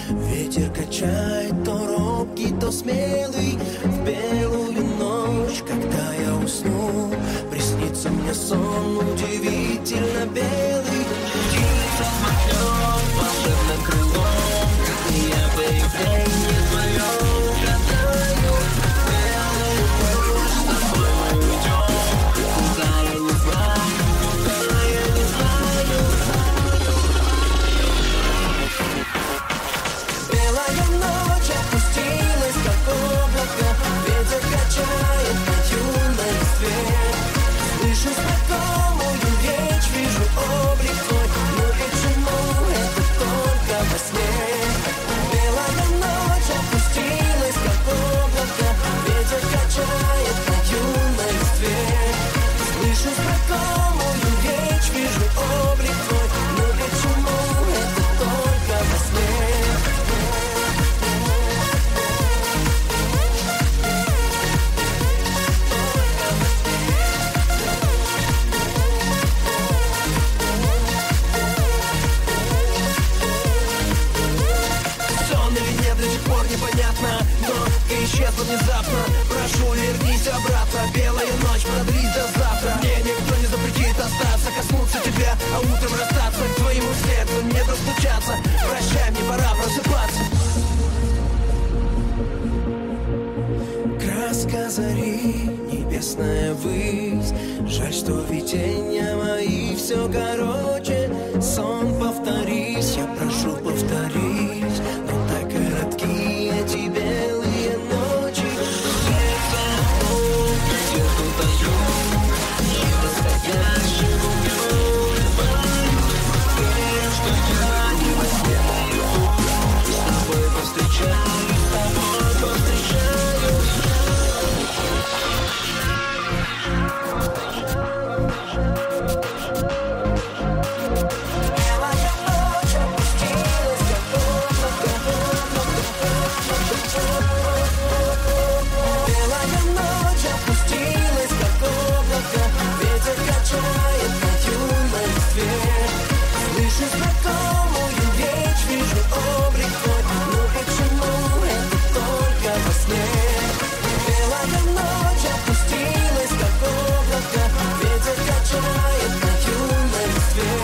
Ветер качает, то робкий, то смелый. В белую ночь, когда я усну, приснится мне сон удивительно белый. Птица взмахнет волшебным крылом, и я появление твое угадаю. Белую ночь с тобой уйдем, куда я не знаю, куда я не знаю. Белая ночь опустилась, как облако, ветер качает на юной листве. Слышу знакомую речь, вижу облик твой, но почему это только во сне? Белая ночь опустилась, как облако, ветер качает на юной листве. Слышу знакомую речь, вижу облик твой, но почему это только во сне? Непонятно, но ты исчезла внезапно. Прошу, вернись обратно. Белая ночь, продлись до завтра. Мне никто не запретит остаться, коснуться тебя, а утром расстаться. К твоему сердцу не достучаться. Прощай, мне пора просыпаться. Краска зари, небесная высь. Жаль, что видения мои все короче. Сон повторись, я прошу, повторись. Но так коротки эти белые ночи. Сердце полно, сердцу таю, невосходящему миру. Верю, что я не во сне, с тобой повстречаюсь, с тобой повстречаюсь. Слышу знакомую речь, вижу облик твой, но почему это только во сне? Белая ночь опустилась, как облако, ветер качает на юной листве.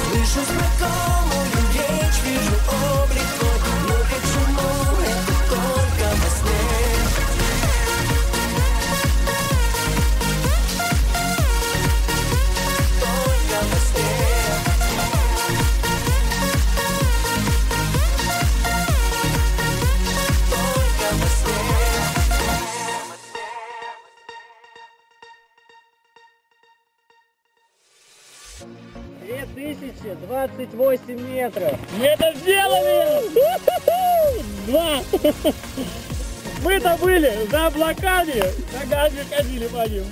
Слышу знакомую речь, вижу облик твой, но почему это только во сне? Тысячи 28 метров. Мы это сделали! Два! Мы-то были за облаками, ногами ходили по ним.